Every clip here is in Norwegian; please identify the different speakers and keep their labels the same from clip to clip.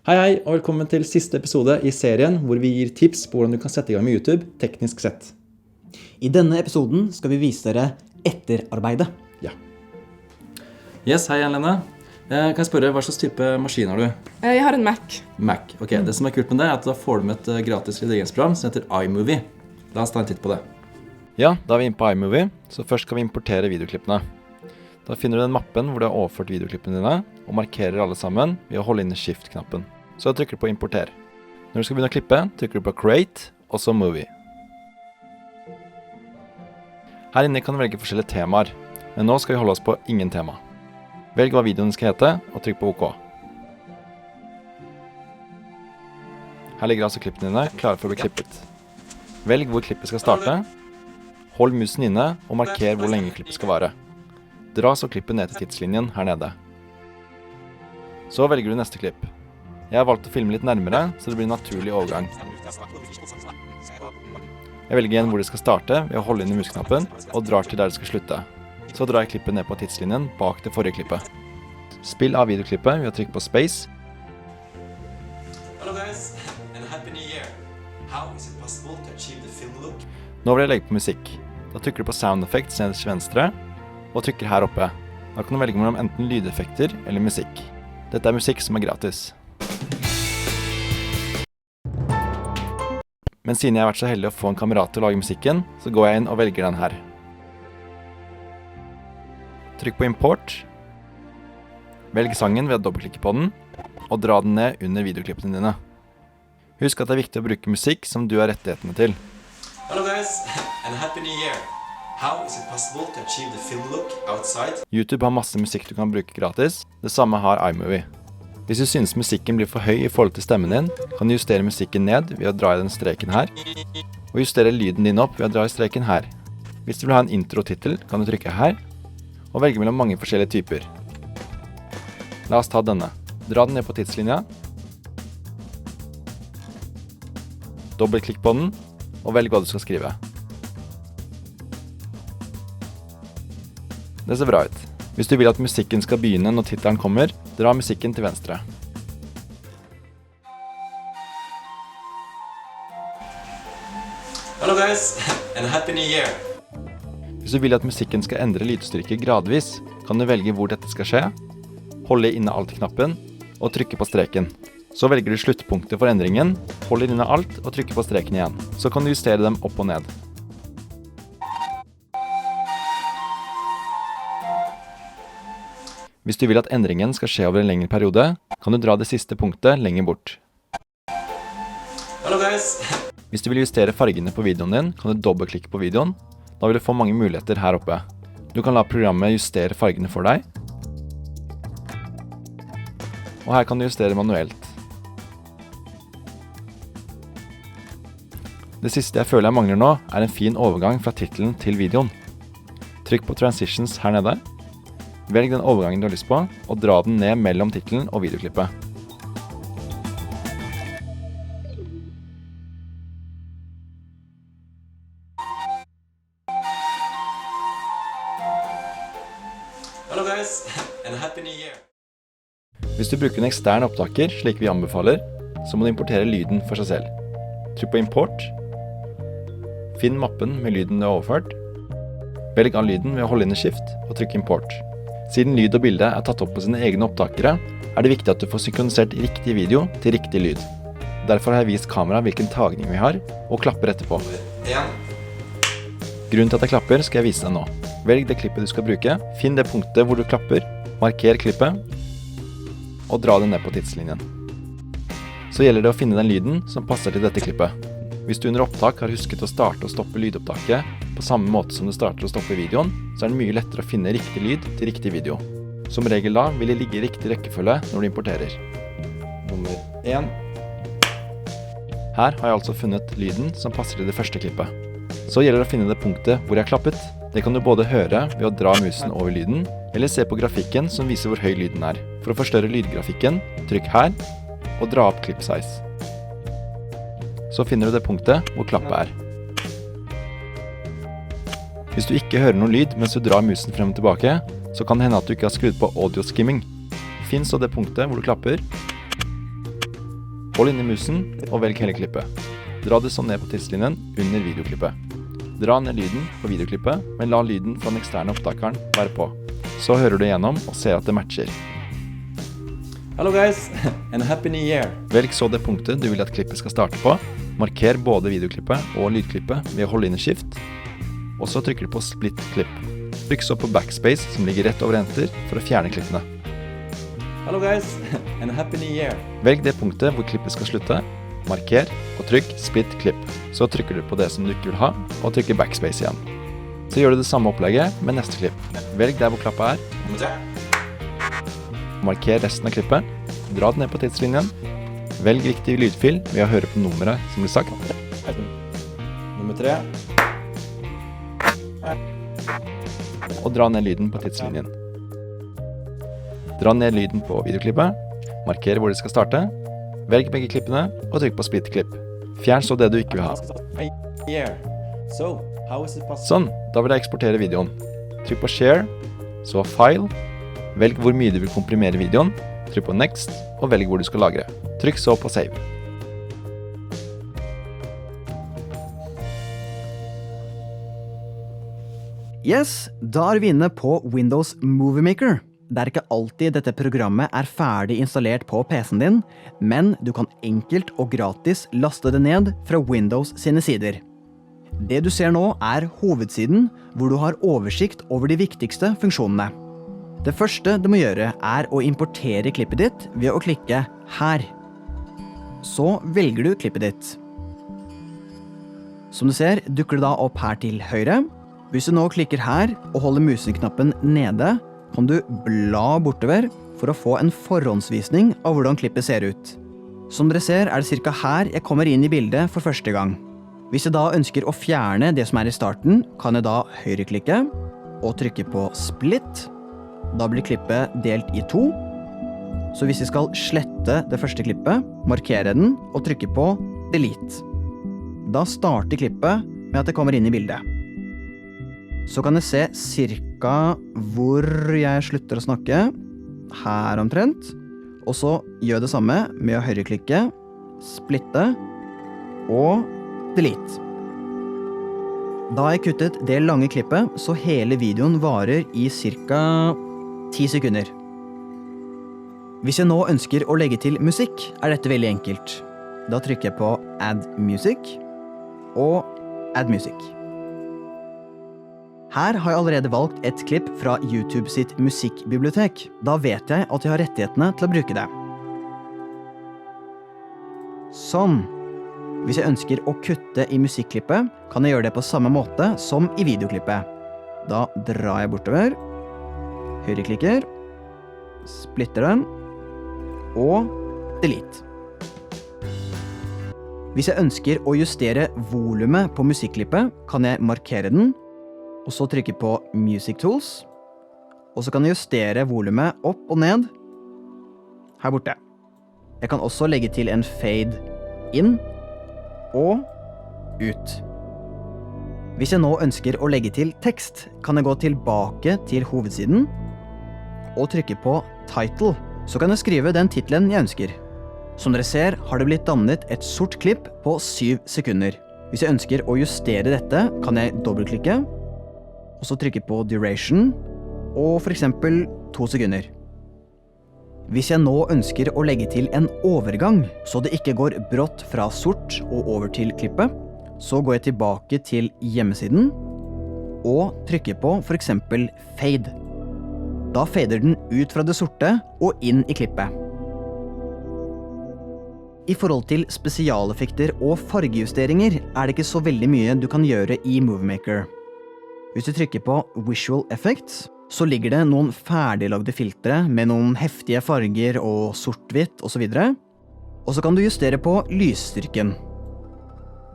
Speaker 1: Hei hei, og velkommen til siste episode i serien hvor vi gir tips på hvordan du kan sette i gang med YouTube teknisk sett.
Speaker 2: I denne episoden skal vi vise dere etterarbeidet.
Speaker 1: Ja. Yes, hei Lene. Kan jeg spørre, hva slags type maskin har du?
Speaker 3: Jeg har en Mac.
Speaker 1: Mac. Ok, det som er kult med det er at da får du med et gratis redigeringsprogram som heter iMovie. La oss ta en titt på det. Ja, da er vi inne på iMovie, så først skal vi importere videoklippene. Da finner du den mappen hvor du har overført videoklippene dine, og markerer alle sammen ved å holde inne Shift-knappen. Så trykker du på Importer. Når du skal begynne å klippe, trykker du på Create, og så Movie. Her inne kan du velge forskjellige temaer, men nå skal vi holde oss på ingen tema. Velg hva videoen skal hete, og trykk på OK. Her ligger altså klippene dine, klare for å bli klippet. Velg hvor klippet skal starte. Hold musen inne, og marker hvor lenge klippet skal vare. Dra så klippet ned til tidslinjen her nede. Så velger du neste klipp. Jeg har valgt å filme litt nærmere, så det blir en naturlig overgang. Jeg velger igjen hvor det skal starte ved å holde inn i musknappen, og drar til der det skal slutte. Så drar jeg klippet ned på tidslinjen bak det forrige klippet. Spill av videoklippet ved å trykke på Space.
Speaker 4: Hello guys, and happy new year. How is it possible to achieve the film look?
Speaker 1: Nå vil jeg legge på musikk. Da trykker du på Sound Effects nederst til venstre, og trykker her oppe. Da kan du velge mellom enten lydeffekter eller musikk. Dette er musikk som er gratis. Men siden jeg har vært så heldig å få en kamerat til å lage musikken, så går jeg inn og velger den her. Trykk på Import. Velg sangen ved å dobbeltklikke på den, og dra den ned under videoklippene dine. Husk at det er viktig å bruke musikk som du har rettighetene til.
Speaker 4: Hello guys, and happy new year. How is it possible to achieve the film look outside?
Speaker 1: YouTube har masse musikk du kan bruke gratis. Det samme har iMovie. Hvis du synes musikken blir for høy i forhold til stemmen din, kan du justere musikken ned ved å dra i den streken her, og justere lyden din opp ved å dra i streken her. Hvis du vil ha en intro-titel, kan du trykke her, og velge mellom mange forskjellige typer. La oss ta denne. Dra den ned på tidslinja. Dobbeltklikk på den, og velg hva du skal skrive. Det ser bra ut. Hvis du vil at musikken skal begynne når tittelen kommer, dra musikken til venstre.
Speaker 4: Hello guys, and happy new year.
Speaker 1: Hvis du vil at musikken skal endre lydstyrke gradvis, kan du velge hvor dette skal skje, holde inne Alt-knappen og trykke på streken. Så velger du sluttpunktet for endringen, holder inne Alt og trykker på streken igjen. Så kan du justere dem opp og ned. Hvis du vil at endringen skal skje over en lengre periode, kan du dra det siste punktet lenger bort.
Speaker 4: Hello guys.
Speaker 1: Hvis du vil justere fargene på videoen din, kan du dobbeltklikke på videoen. Da vil du få mange muligheter her oppe. Du kan la programmet justere fargene for deg. Og her kan du justere manuelt. Det siste jeg føler jeg mangler nå, er en fin overgang fra titelen til videoen. Trykk på Transitions her nede. Velg den overgangen du har lyst på, og dra den ned mellom titelen og videoklippet.
Speaker 4: Hello guys, and happy new year.
Speaker 1: Hvis du bruker en ekstern opptaker, slik vi anbefaler, så må du importere lyden for seg selv. Trykk på Import. Finn mappen med lyden du har overført. Velg av lyden ved å holde inne Shift, og trykk Import. Siden lyd og bilde er tatt opp på sine egne opptakere, er det viktig at du får synkronisert riktig video til riktig lyd. Derfor har jeg vist kamera hvilken tagning vi har, og klapper etterpå. Grunnen til at jeg klapper skal jeg vise deg nå. Velg det klippet du skal bruke, finn det punktet hvor du klapper, marker klippet, og dra det ned på tidslinjen. Så gjelder det å finne den lyden som passer til dette klippet. Hvis du under opptak har husket å starte og stoppe lydopptaket på samme måte som du starter og stopper videoen, så er det mye lettere å finne riktig lyd til riktig video. Som regel da vil det ligge i riktig rekkefølge når du importerer. Nummer 1. Her har jeg altså funnet lyden som passer til det første klippet. Så gjelder det å finne det punktet hvor jeg har klappet. Det kan du både høre ved å dra musen over lyden, eller se på grafikken som viser hvor høy lyden er. For å forstørre lydgrafikken, trykk her, og dra opp clip size. Så finner du det punktet hvor klappet er. Hvis du ikke hører noe lyd mens du drar musen frem og tilbake, så kan det hende at du ikke har skrudd på audio skimming. Finn så det punktet hvor du klapper, Hold inn i musen og velg hele klippet. Dra det sånn ned på tidslinjen under videoklippet. Dra ned lyden på videoklippet, men la lyden fra den eksterne opptakeren være på. Så hører du igjennom og ser at det matcher.
Speaker 4: Hello guys, and happy new year.
Speaker 1: Velg så det punktet du vil at klippet skal starte på. Marker både videoklippet og lydklippet ved å holde inn i skift. Og så trykker du på split klipp. Trykk så på backspace som ligger rett over enter for å fjerne klippene.
Speaker 4: Hello guys, and happy new year.
Speaker 1: Velg det punktet hvor klippet skal slutte. Marker og trykk split klipp. Så trykker du på det som du ikke vil ha, og trykker backspace igjen. Så gjør du det samme opplegget med neste klipp. Velg der hvor klappet er.
Speaker 4: Nummer 3.
Speaker 1: Marker resten av klippet. Dra det ned på tidslinjen. Velg riktig lydfil ved å høre på nummeret som blir sagt.
Speaker 4: Nummer 3.
Speaker 1: Og dra ned lyden på tidslinjen. Dra ned lyden på videoklippet. Marker hvor det skal starte. Velg begge klippene og trykk på split klipp. Fjern så det du ikke vil ha.
Speaker 4: So, how is it possible?
Speaker 1: Sånn, da vil jeg eksportere videoen. Trykk på share, så file. Velg hvor mye du vil komprimere videoen. Trykk på next, og velg hvor du skal lagre. Trykk så på save.
Speaker 2: Yes, da er vi inne på Windows Movie Maker. Det er ikke alltid dette programmet er ferdig installert på PC-en din, men du kan enkelt og gratis laste det ned fra Windows sine sider. Det du ser nå er hovedsiden, hvor du har oversikt over de viktigste funksjonene. Det første du må gjøre er å importere klippet ditt ved å klikke her. Så velger du klippet ditt. Som du ser, dukker det da opp her til høyre. Hvis du nå klikker her og holder museknappen nede, kan du bla bortover for å få en forhåndsvisning av hvordan klippet ser ut. Som dere ser er det cirka her jeg kommer inn i bildet for første gang. Hvis jeg da ønsker å fjerne det som er i starten, kan jeg da høyreklikke og trykke på split. Da blir klippet delt i 2. Så hvis jeg skal slette det første klippet, markere den og trykke på delete. Da starter klippet med at det kommer inn i bildet. Så kan jeg se cirka hvor jeg slutter å snakke, her omtrent, og så gjør det samme med å høyreklikke, splitte og delete. Da har jeg kuttet det lange klippet, så hele videoen varer i cirka 10 sekunder. Hvis jeg nå ønsker å legge til musikk, er dette veldig enkelt. Da trykker jeg på Add Music og Add Music. Her har jeg allerede valgt et klipp fra YouTube sitt musikkbibliotek. Da vet jeg at jeg har rettighetene til å bruke det. Sånn. Hvis jeg ønsker å kutte i musikklippet, kan jeg gjøre det på samme måte som i videoklippet. Da drar jeg bortover, høyreklikker, splitter den, og delete. Hvis jeg ønsker å justere volumet på musikklippet, kan jeg markere den, og så trykke på Music Tools, og så kan jeg justere volumet opp og ned her borte. Jeg kan også legge til en fade inn og ut. Hvis jeg nå ønsker å legge til tekst, kan jeg gå tilbake til hovedsiden og trykke på Title, så kan jeg skrive den titelen jeg ønsker. Som dere ser har det blitt dannet et sort klipp på 7 sekunder. Hvis jeg ønsker å justere dette, kan jeg dobbeltklikke, og så trykke på Duration, og for eksempel 2 sekunder. Hvis jeg nå ønsker å legge til en overgang, så det ikke går brått fra sort og over til klippet, så går jeg tilbake til hjemmesiden, og trykker på for eksempel Fade. Da fader den ut fra det sorte og inn i klippet. I forhold til spesialeffekter og fargejusteringer er det ikke så veldig mye du kan gjøre i Movie Maker. Hvis du trykker på Visual Effects, så ligger det noen ferdiglagde filtre med noen heftige farger og sort-hvitt og så videre. Og så kan du justere på lysstyrken.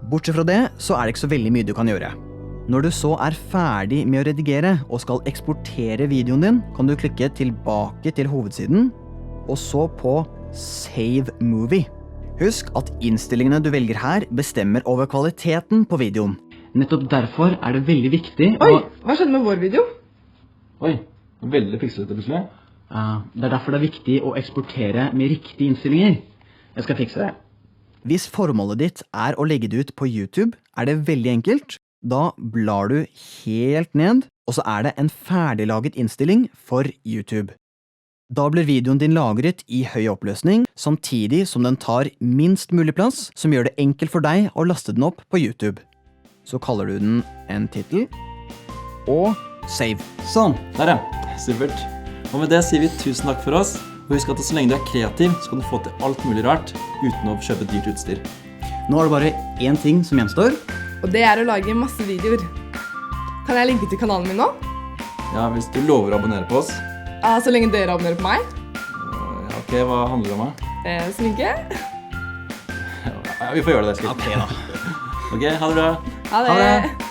Speaker 2: Bortsett fra det, så er det ikke så veldig mye du kan gjøre. Når du så er ferdig med å redigere og skal eksportere videoen din, kan du klikke tilbake til hovedsiden, og så på Save Movie. Husk at innstillingene du velger her bestemmer over kvaliteten på videoen. Nettopp derfor er det veldig viktig
Speaker 3: Oi, hva skjedde med vår video?
Speaker 1: Oi, veldig fikset det plutselig.
Speaker 2: Det er derfor det er viktig å eksportere med riktige innstillinger. Jeg skal fikse det. Hvis formålet ditt er å legge det ut på YouTube, er det veldig enkelt. Da blar du helt ned, og så er det en ferdiglaget innstilling for YouTube. Da blir videoen din lagret i høy oppløsning, samtidig som den tar minst mulig plass, som gjør det enkelt for deg å laste den opp på YouTube. Så kaller du den en titel, og save.
Speaker 3: Sånn, der ja. Supert. Og med det sier vi tusen takk for oss. Og husk at så lenge du er kreativ, så kan du få til alt mulig rart uten å kjøpe dyrt utstyr.
Speaker 2: Nå er det bare én ting som gjenstår.
Speaker 5: Og det er å lage masse videoer. Kan jeg linke til kanalen min nå?
Speaker 3: Ja, hvis du lover å abonnere på oss.
Speaker 5: Ja, så lenge dere abonnerer på meg.
Speaker 3: Ja, ok, hva handler det om da?
Speaker 5: Sminke.
Speaker 3: Ja, vi får gjøre det, Eskil.
Speaker 2: Ok da.
Speaker 3: Ok, ha det bra.
Speaker 5: Ha det.
Speaker 2: Ha det.